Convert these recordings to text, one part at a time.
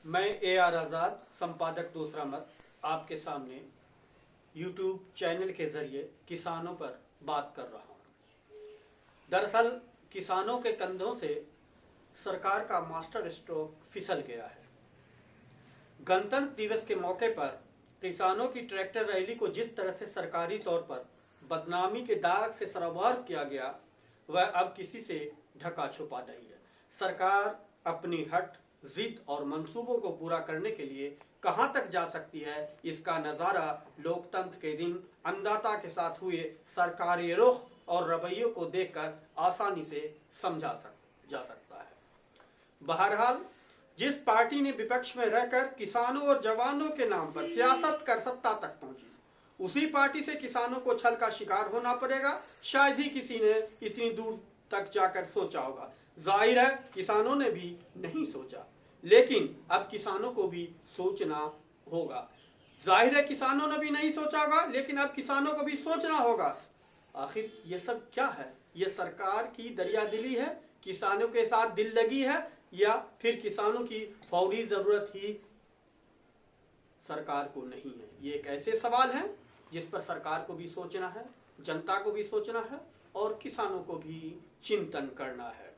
मैं AR आज़ाद, संपादक दूसरा मत, आपके सामने YouTube चैनल के जरिए किसानों पर बात कर रहा हूँ। दरअसल किसानों के कंधों से सरकार का मास्टर स्ट्रोक फिसल गया है। गणतंत्र दिवस के मौके पर किसानों की ट्रैक्टर रैली को जिस तरह से सरकारी तौर पर बदनामी के दाग से सराबोर किया गया, वह अब किसी से ढका छुपा नहीं है। सरकार अपनी हट, जिद और मंसूबों को पूरा करने के लिए कहां तक जा सकती है, इसका नजारा लोकतंत्र के दिन अन्नदाता के साथ हुए सरकारी रुख और रवैयों को देखकर आसानी से समझा जा सकता है। बहरहाल, जिस पार्टी ने विपक्ष में रहकर किसानों और जवानों के नाम पर सियासत कर सत्ता तक पहुंची, उसी पार्टी से किसानों को छल का शिकार होना पड़ेगा। शायद ही किसी ने इतनी दूर तक जाकर सोचा होगा। जाहिर है किसानों ने भी नहीं सोचा, लेकिन अब किसानों को भी सोचना होगा। जाहिर है किसानों ने भी नहीं सोचा होगा, लेकिन अब किसानों को भी सोचना होगा। आखिर ये सब क्या है? ये सरकार की दरियादिली है, किसानों के साथ दिल लगी है, या फिर किसानों की फौरी जरूरत ही सरकार को नहीं है? ये एक ऐसे सवाल हैं जिस पर सरकार को भी सोचना है, जनता को भी सोचना है और किसानों को भी चिंतन करना है।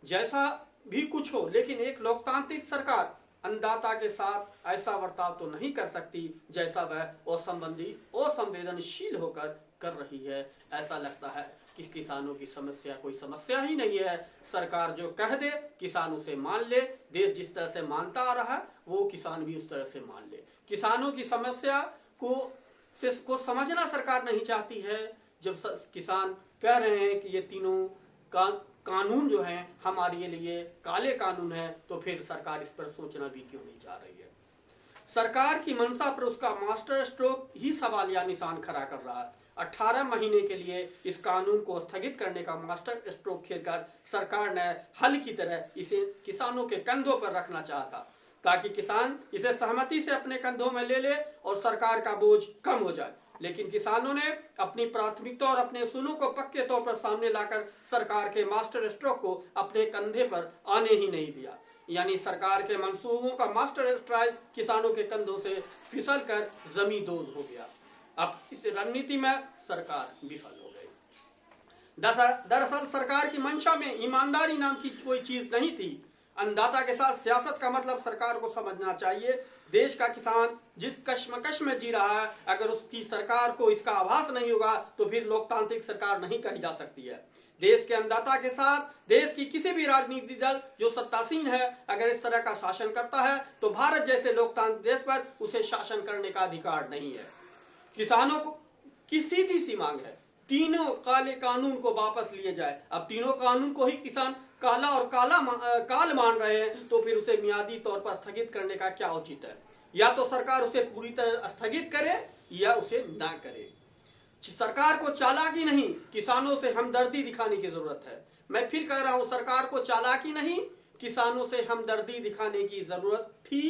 जैसा भी कुछ हो, लेकिन एक लोकतांत्रिक सरकार अन्नदाता के साथ ऐसा बर्ताव तो नहीं कर सकती जैसा वह असंवेदनशील होकर कर रही है। ऐसा लगता है कि किसानों की समस्या कोई समस्या ही नहीं है। सरकार जो कह दे किसान उसे मान ले। देश जिस तरह से मानता आ रहा है वो किसान भी उस तरह से मान ले। किसानों की समस्या को समझना सरकार नहीं चाहती है। जब किसान कह रहे हैं कि ये तीनों कानून जो हैं हमारे लिए काले कानून हैं, तो फिर सरकार इस पर सोचना भी क्यों नहीं चाह रही है? सरकार की मंशा पर उसका मास्टर स्ट्रोक ही सवाल या निशान खड़ा कर रहा है। 18 महीने के लिए इस कानून को स्थगित करने का मास्टर स्ट्रोक खेलकर सरकार ने हल की तरह इसे किसानों के कंधों पर रखना चाहता, ताकि किसान इसे सहमति से अपने कंधों में ले ले और सरकार का बोझ कम हो जाए। लेकिन किसानों ने अपनी प्राथमिकता और अपने उसूलों को पक्के तौर पर सामने लाकर सरकार के मास्टर स्ट्रोक को अपने कंधे पर आने ही नहीं दिया। यानी सरकार के मंसूबों का मास्टर स्ट्रोक किसानों के कंधों से फिसल कर जमींदोज हो गया। अब इस रणनीति में सरकार विफल हो गई। दरअसल सरकार की मंशा में ईमानदारी नाम की कोई चीज नहीं थी। अन्नदाता के साथ सियासत का मतलब सरकार को समझना चाहिए। देश का किसान जिस कश्मकश में जी रहा है, अगर उसकी सरकार को इसका आभास नहीं होगा तो फिर लोकतांत्रिक सरकार नहीं कही जा सकती है। देश के अन्नदाता के साथ देश की किसी भी राजनीतिक दल जो सत्तासीन है, अगर इस तरह का शासन करता है तो भारत जैसे लोकतांत्रिक देश पर उसे शासन करने का अधिकार नहीं है। किसानों को की सीधी सी मांग है, तीनों काले कानून को वापस लिए जाए। अब तीनों कानून को ही किसान काला और काल मान रहे हैं, तो फिर उसे मियादी तौर पर स्थगित करने का क्या औचित्य है? या तो सरकार उसे पूरी तरह स्थगित करे या उसे ना करे। सरकार को चालाकी नहीं, किसानों से हमदर्दी दिखाने की जरूरत है। मैं फिर कह रहा हूं, सरकार को चालाकी नहीं, किसानों से हमदर्दी दिखाने की जरूरत थी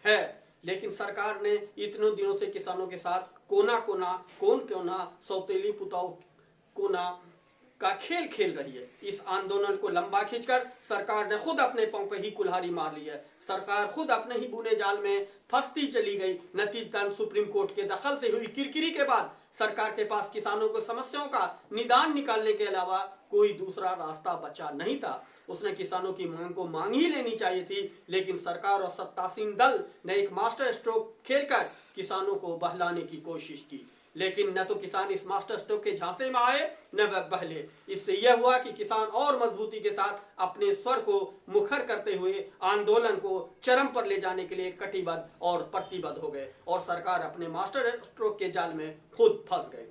है। लेकिन सरकार ने इतने दिनों से किसानों के साथ कोना सौतेली पुताओ कोना का खेल खेल रही है। इस आंदोलन को लंबा खींचकर सरकार ने खुद अपने पांव पे ही कुल्हाड़ी मार ली है। सरकार खुद अपने ही बुने जाल में फंसती चली गई। नतीजतन सुप्रीम कोर्ट के दखल से हुई किरकिरी के बाद सरकार के पास किसानों को समस्याओं का निदान निकालने के अलावा कोई दूसरा रास्ता बचा नहीं था। उसने किसानों की मांग को मांग ही लेनी चाहिए थी, लेकिन सरकार और सत्तासीन दल ने एक मास्टर स्ट्रोक खेलकर किसानों को बहलाने की कोशिश की। लेकिन न तो किसान इस मास्टर स्ट्रोक के झांसे में आए, न वह बहले। इससे यह हुआ कि किसान और मजबूती के साथ अपने स्वर को मुखर करते हुए आंदोलन को चरम पर ले जाने के लिए कटिबद्ध और प्रतिबद्ध हो गए, और सरकार अपने मास्टर स्ट्रोक के जाल में खुद फंस गई।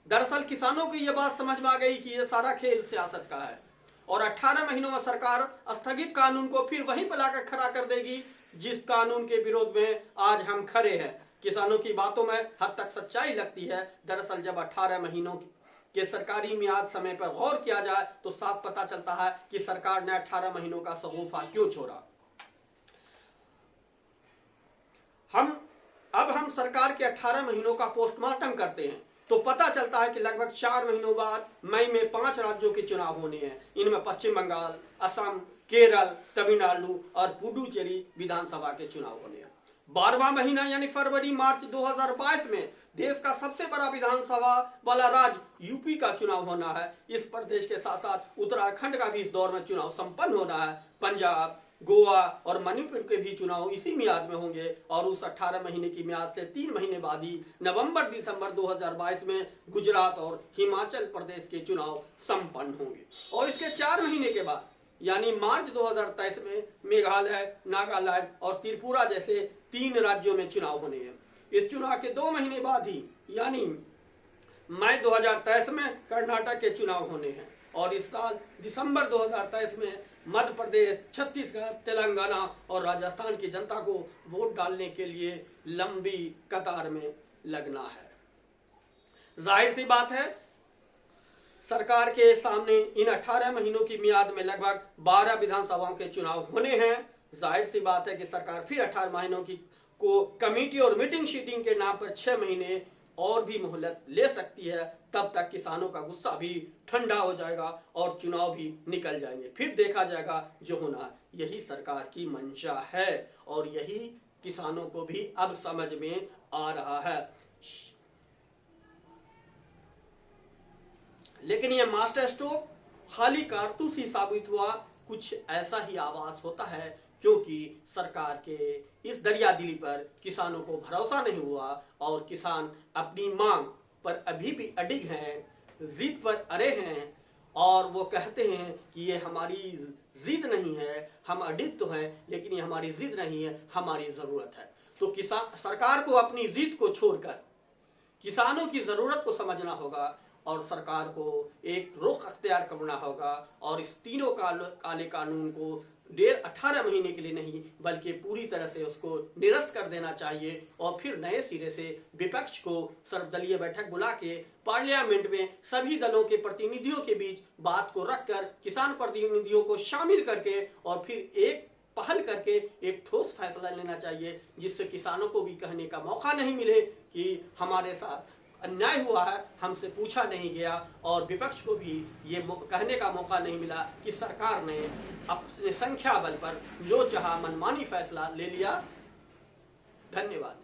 दरअसल किसानों को यह बात समझ में आ गई कि यह सारा खेल सियासत का है, और 18 महीनों में सरकार स्थगित कानून को फिर वहीं पर लाकर खड़ा कर देगी जिस कानून के विरोध में आज हम खड़े हैं। किसानों की बातों में हद तक सच्चाई लगती है। दरअसल जब 18 महीनों के सरकारी मियाद समय पर गौर किया जाए तो साफ पता चलता है कि सरकार ने 18 महीनों का सगुफा क्यों छोड़ा। अब हम सरकार के 18 महीनों का पोस्टमार्टम करते हैं तो पता चलता है कि लगभग 4 महीनों बाद मई में 5 राज्यों के चुनाव होने हैं। इनमें पश्चिम बंगाल, असम, केरल, तमिलनाडु और पुडुचेरी विधानसभा के चुनाव होने हैं। 12वां महीना यानी फरवरी मार्च 2022 में देश का सबसे बड़ा विधानसभा वाला राज्य यूपी का चुनाव होना है। इस प्रदेश के साथ साथ उत्तराखंड का भी इस दौर में चुनाव संपन्न होना है। पंजाब, गोवा और मणिपुर के भी चुनाव इसी मियाद में होंगे और उस 18 महीने की मियाद से 3 महीने बाद ही नवंबर-दिसंबर 2022 में गुजरात और हिमाचल प्रदेश के चुनाव संपन्न होंगे। और इसके 4 महीने के बाद यानी मार्च 2023 में मेघालय, नागालैंड और त्रिपुरा जैसे 3 राज्यों में चुनाव होने हैं। इस चुनाव के 2 महीने बाद ही यानी मई 2023 में कर्नाटक के चुनाव होने हैं और इस साल दिसंबर 2023 में मध्य प्रदेश, छत्तीसगढ़, तेलंगाना और राजस्थान की जनता को वोट डालने के लिए लंबी कतार में लगना है। जाहिर सी बात है, सरकार के सामने इन 18 महीनों की मियाद में लगभग 12 विधानसभाओं के चुनाव होने हैं। जाहिर सी बात है कि सरकार फिर 18 महीनों की को कमेटी और मीटिंग शीटिंग के नाम पर 6 महीने और भी मोहलत ले सकती है। तब तक किसानों का गुस्सा भी ठंडा हो जाएगा और चुनाव भी निकल जाएंगे। फिर देखा जाएगा जो होना। यही सरकार की मंशा है और यही किसानों को भी अब समझ में आ रहा है। लेकिन यह मास्टर स्ट्रोक खाली कारतूस ही साबित हुआ, कुछ ऐसा ही आभास होता है, क्योंकि सरकार के इस दरियादिली पर किसानों को भरोसा नहीं हुआ और किसान अपनी मांग पर अभी भी अडिग हैं, जिद पर अड़े हैं और वो कहते हैं कि ये हमारी जिद नहीं है, हम अडिग तो हैं लेकिन ये हमारी जिद नहीं है, हमारी जरूरत है। तो सरकार को अपनी जिद को छोड़कर किसानों की जरूरत को समझना होगा और सरकार को एक रुख अख्तियार करना होगा और इस तीनों काले कानून को 18 महीने के लिए नहीं बल्कि पूरी तरह से उसको निरस्त कर देना चाहिए और फिर नए सिरे से विपक्ष को सर्वदलीय बैठक बुला के पार्लियामेंट में सभी दलों के प्रतिनिधियों के बीच बात को रखकर किसान प्रतिनिधियों को शामिल करके और फिर एक पहल करके एक ठोस फैसला लेना चाहिए, जिससे किसानों को भी कहने का मौका नहीं मिले कि हमारे साथ अन्याय हुआ है, हमसे पूछा नहीं गया, और विपक्ष को भी ये कहने का मौका नहीं मिला कि सरकार ने अपने संख्या बल पर जो चाहा मनमानी फैसला ले लिया। धन्यवाद।